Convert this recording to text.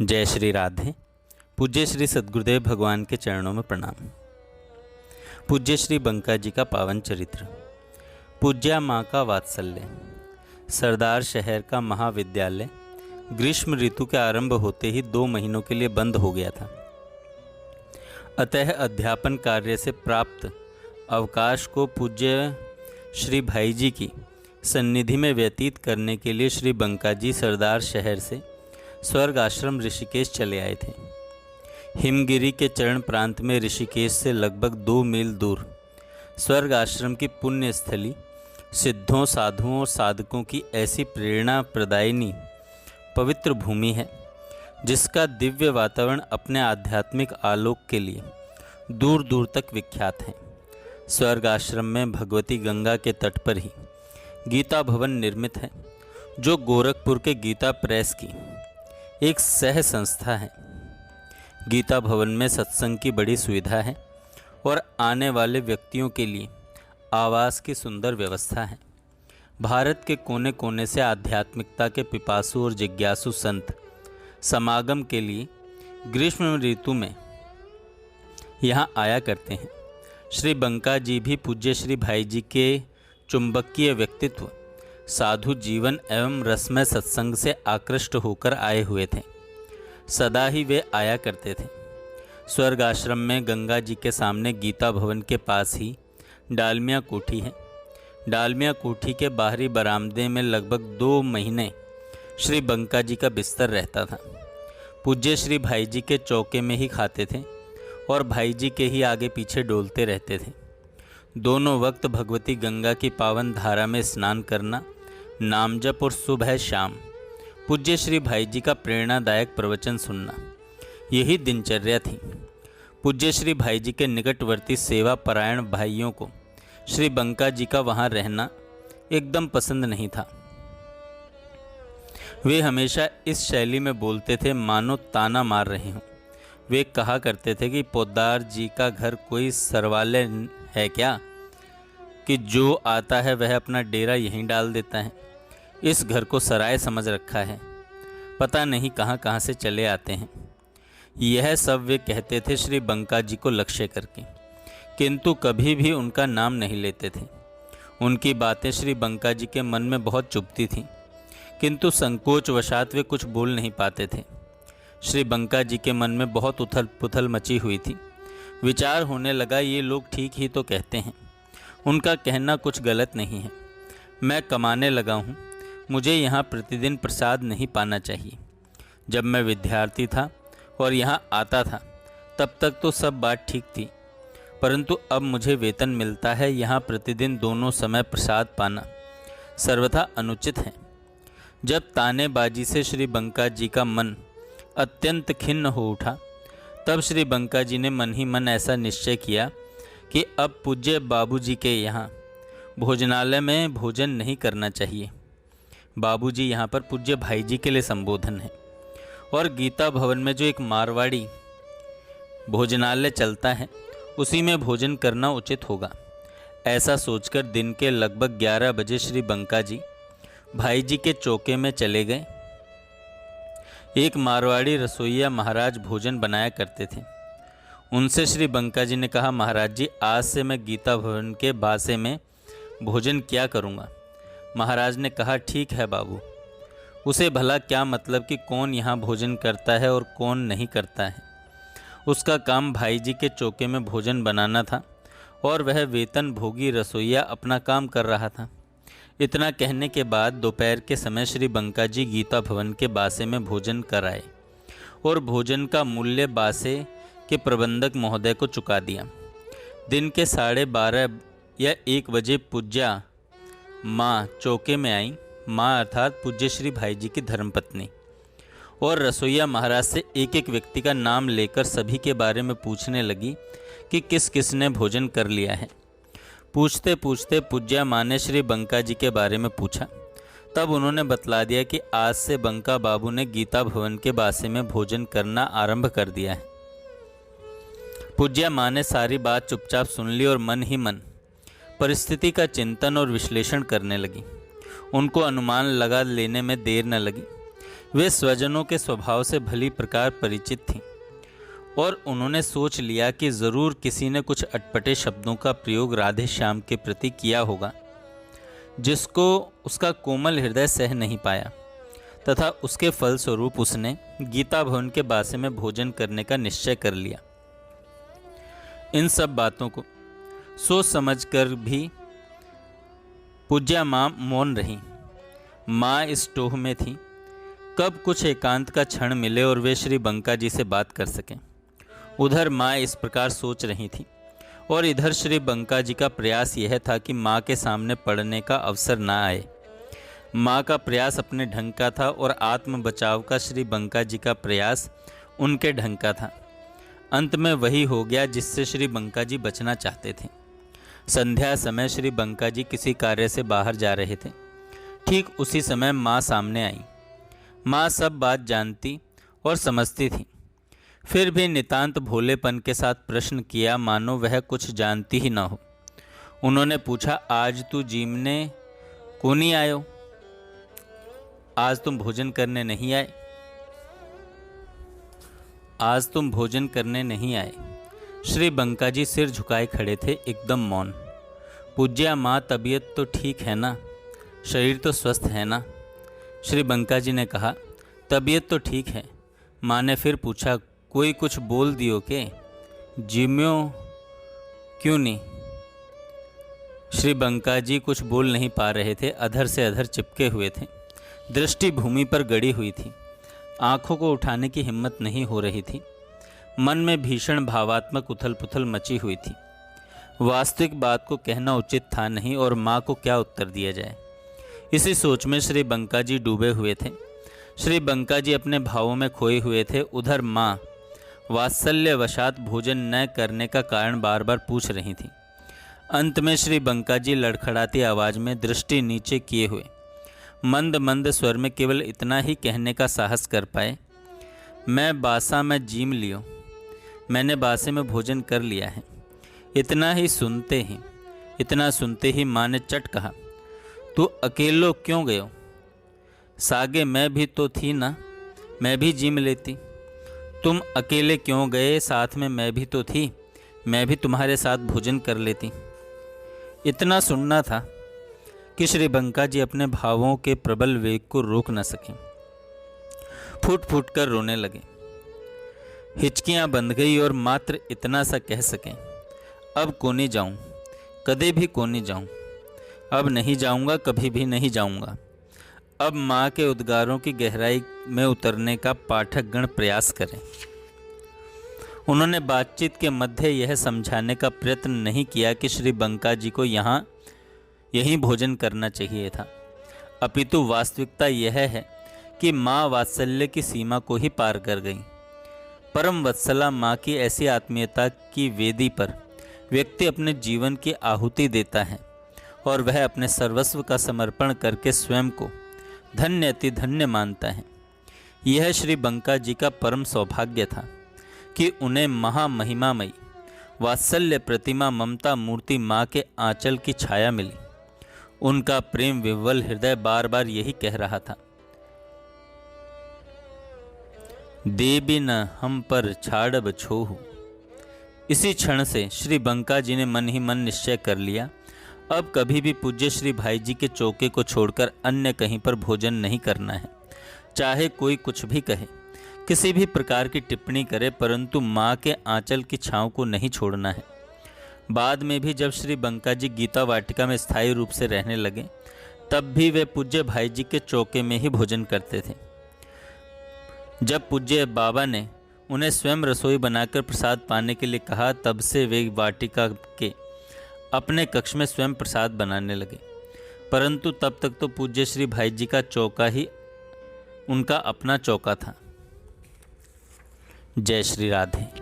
जय श्री राधे। पूज्य श्री सद्गुरुदेव भगवान के चरणों में प्रणाम। पूज्य श्री बंका जी का पावन चरित्र। पूज्या माँ का वात्सल्य। सरदार शहर का महाविद्यालय ग्रीष्म ऋतु के आरंभ होते ही 2 महीनों के लिए बंद हो गया था। अतः अध्यापन कार्य से प्राप्त अवकाश को पूज्य श्री भाई जी की सन्निधि में व्यतीत करने के लिए श्री बंका जी सरदार शहर से स्वर्ग आश्रम ऋषिकेश चले आए थे। हिमगिरी के चरण प्रांत में ऋषिकेश से लगभग 2 मील दूर स्वर्ग आश्रम की पुण्य स्थली सिद्धों, साधुओं और साधकों की ऐसी प्रेरणा प्रदायिनी पवित्र भूमि है जिसका दिव्य वातावरण अपने आध्यात्मिक आलोक के लिए दूर दूर तक विख्यात है। स्वर्ग आश्रम में भगवती गंगा के तट पर ही गीता भवन निर्मित है, जो गोरखपुर के गीता प्रेस की एक सह संस्था है। गीता भवन में सत्संग की बड़ी सुविधा है और आने वाले व्यक्तियों के लिए आवास की सुंदर व्यवस्था है। भारत के कोने कोने से आध्यात्मिकता के पिपासु और जिज्ञासु संत समागम के लिए ग्रीष्म ऋतु में यहाँ आया करते हैं। श्री बंका जी भी पूज्य श्री भाई जी के चुंबकीय व्यक्तित्व, साधु जीवन एवं रसमय सत्संग से आकृष्ट होकर आए हुए थे। सदा ही वे आया करते थे। स्वर्ग आश्रम में गंगा जी के सामने गीता भवन के पास ही डालमिया कोठी है। डालमिया कोठी के बाहरी बरामदे में लगभग 2 महीने श्री बंका जी का बिस्तर रहता था। पूज्य श्री भाई जी के चौके में ही खाते थे और भाई जी के ही आगे पीछे डोलते रहते थे। दोनों वक्त भगवती गंगा की पावन धारा में स्नान करना, नाम जप और सुबह शाम पूज्य श्री भाई जी का प्रेरणादायक प्रवचन सुनना, यही दिनचर्या थी। पूज्य श्री भाई जी के निकटवर्ती सेवा परायण भाइयों को श्री बंका जी का वहाँ रहना एकदम पसंद नहीं था। वे हमेशा इस शैली में बोलते थे मानो ताना मार रहे हों। वे कहा करते थे कि पोद्दार जी का घर कोई सरवाले है क्या, कि जो आता है वह अपना डेरा यहीं डाल देता है। इस घर को सराय समझ रखा है, पता नहीं कहाँ कहाँ से चले आते हैं। यह सब वे कहते थे श्री बंका जी को लक्ष्य करके, किंतु कभी भी उनका नाम नहीं लेते थे। उनकी बातें श्री बंका जी के मन में बहुत चुभती थीं, किंतु संकोच वशात वे कुछ बोल नहीं पाते थे। श्री बंका जी के मन में बहुत उथल पुथल मची हुई थी। विचार होने लगा, ये लोग ठीक ही तो कहते हैं, उनका कहना कुछ गलत नहीं है। मैं कमाने लगा हूँ, मुझे यहाँ प्रतिदिन प्रसाद नहीं पाना चाहिए। जब मैं विद्यार्थी था और यहाँ आता था तब तक तो सब बात ठीक थी, परंतु अब मुझे वेतन मिलता है, यहाँ प्रतिदिन दोनों समय प्रसाद पाना सर्वथा अनुचित है। जब तानेबाजी से श्री बंका जी का मन अत्यंत खिन्न हो उठा, तब श्री बंका जी ने मन ही मन ऐसा निश्चय किया कि अब पूज्य बाबूजी के यहाँ भोजनालय में भोजन नहीं करना चाहिए। बाबूजी यहाँ पर पूज्य भाई जी के लिए संबोधन है, और गीता भवन में जो एक मारवाड़ी भोजनालय चलता है उसी में भोजन करना उचित होगा। ऐसा सोचकर दिन के लगभग 11 बजे श्री बंका जी भाई जी के चौके में चले गए। एक मारवाड़ी रसोइया महाराज भोजन बनाया करते थे। उनसे श्री बंका जी ने कहा, महाराज जी, आज से मैं गीता भवन के बासे में भोजन क्या करूँगा। महाराज ने कहा, ठीक है बाबू, उसे भला क्या मतलब कि कौन यहाँ भोजन करता है और कौन नहीं करता है। उसका काम भाई जी के चौके में भोजन बनाना था और वह वेतन भोगी रसोइया अपना काम कर रहा था। इतना कहने के बाद दोपहर के समय श्री बंका जी गीता भवन के बासे में भोजन कराए और भोजन का मूल्य बासे के प्रबंधक महोदय को चुका दिया। दिन के 12:30 या 1 बजे पूज्या माँ चौके में आई। माँ अर्थात पूज्य श्री भाई जी की धर्मपत्नी, और रसोइया महाराज से एक एक व्यक्ति का नाम लेकर सभी के बारे में पूछने लगी कि किस किस ने भोजन कर लिया है। पूछते पूछते पूज्या माँ ने श्री बंका जी के बारे में पूछा। तब उन्होंने बतला दिया कि आज से बंका बाबू ने गीता भवन के बासे में भोजन करना आरंभ कर दिया है। पूज्या माँ ने सारी बात चुपचाप सुन ली और मन ही मन परिस्थिति का चिंतन और विश्लेषण करने लगी। उनको अनुमान लगा लेने में देर न लगी। वे स्वजनों के स्वभाव से भली प्रकार परिचित थीं और उन्होंने सोच लिया कि जरूर किसी ने कुछ अटपटे शब्दों का प्रयोग राधे श्याम के प्रति किया होगा, जिसको उसका कोमल हृदय सह नहीं पाया, तथा उसके फलस्वरूप उसने गीता भवन के बासे में भोजन करने का निश्चय कर लिया। इन सब बातों को सोच समझकर भी पूज्या माँ मौन रही। माँ इस टोह में थी कब कुछ एकांत का क्षण मिले और वे श्री बंका जी से बात कर सकें। उधर माँ इस प्रकार सोच रही थी और इधर श्री बंका जी का प्रयास यह था कि माँ के सामने पड़ने का अवसर न आए। माँ का प्रयास अपने ढंग का था और आत्म बचाव का श्री बंका जी का प्रयास उनके ढंग का था। अंत में वही हो गया जिससे श्री बंका जी बचना चाहते थे। संध्या समय श्री बंका जी किसी कार्य से बाहर जा रहे थे। ठीक उसी समय माँ सामने आई। माँ सब बात जानती और समझती थी, फिर भी नितांत भोलेपन के साथ प्रश्न किया मानो वह कुछ जानती ही न हो। उन्होंने पूछा, आज तू जीमने को नहीं आयो? आज तुम भोजन करने नहीं आए? आज तुम भोजन करने नहीं आए? श्री बंका जी सिर झुकाए खड़े थे, एकदम मौन। पूज्या माँ, तबीयत तो ठीक है ना? शरीर तो स्वस्थ है ना? श्री बंका जी ने कहा, तबीयत तो ठीक है। माँ ने फिर पूछा, कोई कुछ बोल दियो के? जिम्यो क्यों नहीं? श्री बंका जी कुछ बोल नहीं पा रहे थे, अधर से अधर चिपके हुए थे। दृष्टि भूमि पर गड़ी हुई थी, आंखों को उठाने की हिम्मत नहीं हो रही थी। मन में भीषण भावात्मक उथल पुथल मची हुई थी। वास्तविक बात को कहना उचित था नहीं और माँ को क्या उत्तर दिया जाए, इसी सोच में श्री बंका जी डूबे हुए थे। श्री बंका जी अपने भावों में खोए हुए थे। उधर माँ वात्सल्यवशात भोजन न करने का कारण बार बार पूछ रही थी। अंत में श्री बंका जी लड़खड़ाती आवाज़ में दृष्टि नीचे किए हुए मंद मंद स्वर में केवल इतना ही कहने का साहस कर पाए, मैं बासा में जीम लियो, मैंने बासे में भोजन कर लिया है। इतना सुनते ही माँ ने चट कहा, तू अकेलो क्यों गयो? सागे मैं भी तो थी ना, मैं भी जीम लेती। तुम अकेले क्यों गए? साथ में मैं भी तो थी, मैं भी तुम्हारे साथ भोजन कर लेती। इतना सुनना था कि श्री बंका जी अपने भावों के प्रबल वेग को रोक न सके। फूट फूट कर रोने लगे। हिचकियां बंध गई और मात्र इतना सा कह सकें, अब कोनी जाऊं, कदे भी कोनी जाऊं, अब नहीं जाऊंगा, कभी भी नहीं जाऊंगा। अब माँ के उद्गारों की गहराई में उतरने का पाठक गण प्रयास करें। उन्होंने बातचीत के मध्य यह समझाने का प्रयत्न नहीं किया कि श्री बंका जी को यहीं भोजन करना चाहिए था, अपितु वास्तविकता यह है कि माँ वात्सल्य की सीमा को ही पार कर गई। परम वत्सला माँ की ऐसी आत्मीयता की वेदी पर व्यक्ति अपने जीवन की आहुति देता है और वह अपने सर्वस्व का समर्पण करके स्वयं को धन्य अति धन्य मानता है। यह श्री बंका जी का परम सौभाग्य था कि उन्हें महामहिमामयी वात्सल्य प्रतिमा ममता मूर्ति माँ के आंचल की छाया मिली। उनका प्रेम विह्वल हृदय बार बार यही कह रहा था, देबी न हम पर छाड़ब छोहु। इसी क्षण से श्री बंका जी ने मन ही मन निश्चय कर लिया, अब कभी भी पूज्य श्री भाई जी के चौके को छोड़कर अन्य कहीं पर भोजन नहीं करना है। चाहे कोई कुछ भी कहे, किसी भी प्रकार की टिप्पणी करे, परंतु माँ के आंचल की छांव को नहीं छोड़ना है। बाद में भी जब श्री बंका जी गीता वाटिका में स्थायी रूप से रहने लगे, तब भी वे पूज्य भाई जी के चौके में ही भोजन करते थे। जब पूज्य बाबा ने उन्हें स्वयं रसोई बनाकर प्रसाद पाने के लिए कहा, तब से वे वाटिका के अपने कक्ष में स्वयं प्रसाद बनाने लगे। परंतु तब तक तो पूज्य श्री भाई जी का चौका ही उनका अपना चौका था। जय श्री राधे।